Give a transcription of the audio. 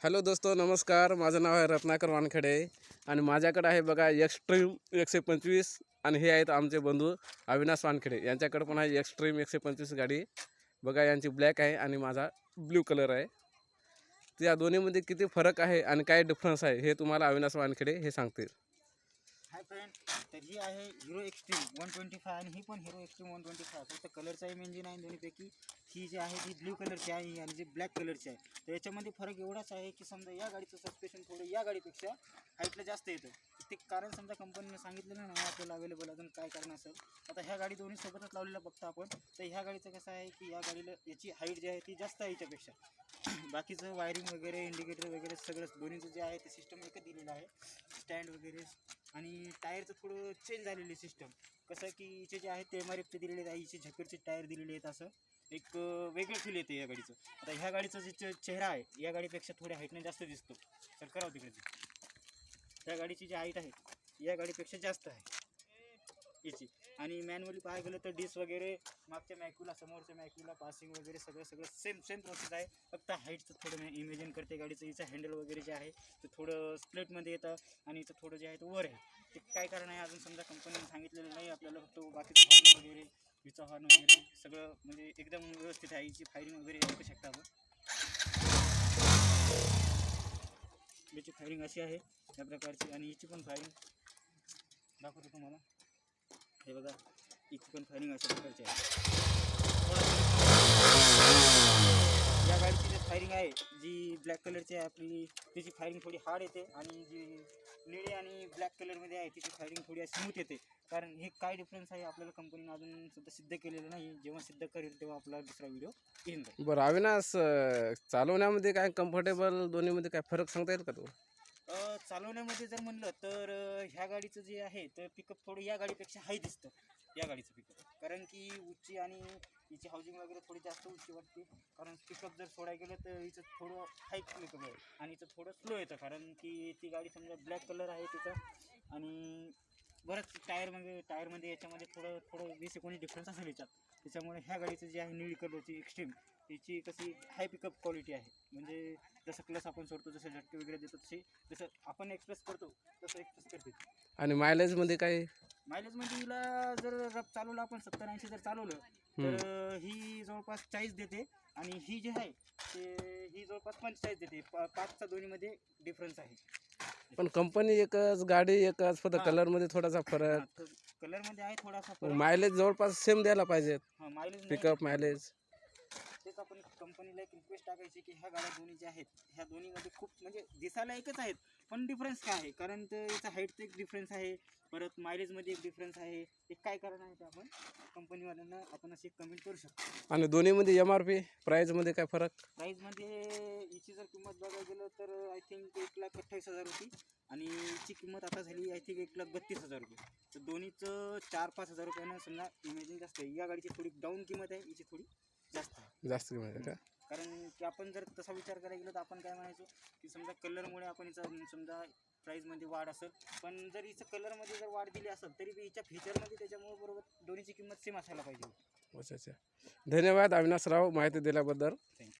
Hello दोस्तो, नमस्कार. माझं नाव आहे रत्नाकर वानखेडे आणि माझ्याकडे आहे बघा एक्स्ट्रीम 125 आणि हे आहेत आमचे बंधू अविनाश वानखेडे. यांच्याकडे पण आहे एक्स्ट्रीम 125 गाडी. बघा, यांची ब्लॅक आहे आणि माझा ब्ल्यू कलर आहे. तर या दोन्हीमध्ये किती फरक आहे आणि काय डिफरन्स आहे हे तुम्हाला अविनाश वानखेडे हे सांगतील. हाय फ्रेंड, तर ही आहे हिरो एक्स्ट्रीम 125 आणि ही पण हिरो एक्स्ट्रीम 125. फक्त कलरचा सेम इंजिन आहे दोन्हीपैकी. ही जी आहे ती ब्ल्यू कलरची आहे आणि जी ब्लॅक कलरची आहे. तर याच्यामध्ये फरक एवढाच आहे की समजा या गाडीचं सस्पेन्शन थोडं या गाडीपेक्षा हाईटला जास्त येतं. ते कारण समजा कंपनीने सांगितलेलं नाही आपल्याला अवेलेबल अजून काय कारण असेल. आता ह्या गाडी दोन्ही सोबतच लावलेला बघता आपण. तर ह्या गाडीचं कसं आहे की या गाडीला याची हाईट जी आहे ती जास्त आहे याच्यापेक्षा. बाकीचं वायरिंग वगैरे इंडिकेटर वगैरे सगळं दोन्हीचं जे आहे ते सिस्टम एकच दिलेलं आहे. स्टँड वगैरे आणि टायरचं थोडं चेंज झालेली सिस्टम. कसं की हिचे जे आहेत ते MRF दिलेले आहेत, हिचे झक्करचे टायर दिलेले आहेत. असं एक वेगळं फील येते या गाडीचं. आता ह्या गाडीचा जे चेहरा आहे या गाडीपेक्षा थोड्या हाईटने जास्त दिसतो. तर करावं तिकडे त्या गाडीची जी हाईट आहे या गाडीपेक्षा जास्त आहे याची. आणि मॅन्युअली पाहायला गेलं तर डिस्क वगैरे मागच्या मॅक्यूला समोरच्या मॅक्यूला पासिंग वगैरे सगळं सेम प्रोसेस आहे. फक्त हाईटचं थोडं इमेजिन करते गाडीचं. हिचं हँडल वगैरे जे आहे ते थोडं स्प्लिटमध्ये येतं आणि हिचं थोडं जे आहे ते वर आहे. ते काय कारण आहे अजून समजा कंपनीने सांगितलेलं नाही आपल्याला. फक्त बाकीचं हॉर्न वगैरे हिचा हॉर्न वगैरे सगळं म्हणजे एकदम व्यवस्थित आहे. हिची फायरिंग वगैरे ऐकू शकता आपण. याची फायरिंग अशी आहे या प्रकारची आणि हिची पण फायरिंग दाखवतो तुम्हाला. हे बघा, हिची पण फायरिंग अशा प्रकारची आहे. या गाडीची जी फायरिंग आहे जी ब्लॅक कलरची आहे आपली, तिची फायरिंग थोडी हार्ड येते आणि जी निळी आणि ब्लॅक कलरमध्ये आहे तिची फायरिंग थोडी स्मूथ येते. कारण हे काय डिफरन्स आहे आपल्याला कंपनीने अजून सुद्धा सिद्ध केलेलं नाही. जेव्हा सिद्ध करेल तेव्हा आपला दुसरा व्हिडिओ येईल. बरं अविनाश, चालवण्यामध्ये काय कम्फर्टेबल दोन्हीमध्ये काय फरक सांगता येईल का तू? चालवण्यामध्ये जर म्हणलं तर ह्या गाडीचं जे आहे तर पिकअप थोडं या गाडीपेक्षा हाय दिसतं. या गाडीचं पिकअप कारण की उंची आणि हिची हाऊसिंग वगैरे थोडी जास्त उंची वाटते. कारण पिकअप जर सोडायला गेलं तर हिचं थोडं हाय पिकअप आहे आणि हिचं थोडं स्लो येतं. कारण की ती गाडी समजा ब्लॅक कलर आहे तिचा आणि बरंच टायरमध्ये याच्यामध्ये थोडं 20-19 डिफरन्स असेल याच्यात. त्याच्यामुळे ह्या गाडीचं जे आहे निळी कलरची एक्स्ट्रीम त्याची कशी हाय पिकअप क्वालिटी आहे. म्हणजे जसं क्लस आपण सोडतो, जसं झटके वगैरे देतो तसे जसं आपण एक्सप्रेस करतो तसं एक्सप्रेस करते. आणि मायलेजमध्ये काय? मायलेजमध्ये हिला जर रफ चालवलं आपण 70-80 जर चालवलं तर ही जवळपास 40 देते आणि ही जी आहे ते ही जवळपास 45 देते. 5चा दोन्हीमध्ये डिफरन्स आहे. पण कंपनी एकच, गाडी एकच, फक्त कलरमध्ये थोडासा फरक. कलरमध्ये आहे थोडासा फरक. मायलेज जवळपास सेम द्यायला पाहिजेत. Mileage pickup mileage. तेच आपण कंपनीला एक रिक्वेस्ट टाकायची की ह्या गाड्या दोन्ही ज्या आहेत ह्या दोन्हीमध्ये खूप म्हणजे दिसायला एकच आहेत पण डिफरन्स काय आहे. कारण तर याचा हाईटचा एक डिफरन्स आहे, परत मायलेजमध्ये एक डिफरन्स आहे. ते काय कारण आहे ते आपण कंपनीवाल्यांना आपण अशी कमेंट करू शकतो. आणि दोन्हीमध्ये MRP प्राईजमध्ये काय फरक? प्राईजमध्ये हिची जर किंमत बघायला गेलं तर आय थिंक 1,28,000 होती आणि हिची किंमत आता झाली आय थिंक 1,32,000 रुपये. तर दोन्हीचं 4-5 हजार रुपयानं समजा इमेजिंग जास्त आहे. या गाडीची थोडी डाऊन किंमत आहे, हिची थोडी जास्त आहे. जास्त किंमत आहे का? कारण की आपण जर तसा विचार करायला गेलो तर आपण काय म्हणायचो की समजा कलरमुळे आपण हिचा समजा प्राईजमध्ये वाढ असेल. पण जर हिचं कलरमध्ये जर वाढ दिली असेल तरी हिच्या फीचरमध्ये त्याच्यामुळे बरोबर दोन्हीची किंमत सेम असायला पाहिजे. अच्छा. धन्यवाद अविनाश राव माहिती दिल्याबद्दल. थँक्यू.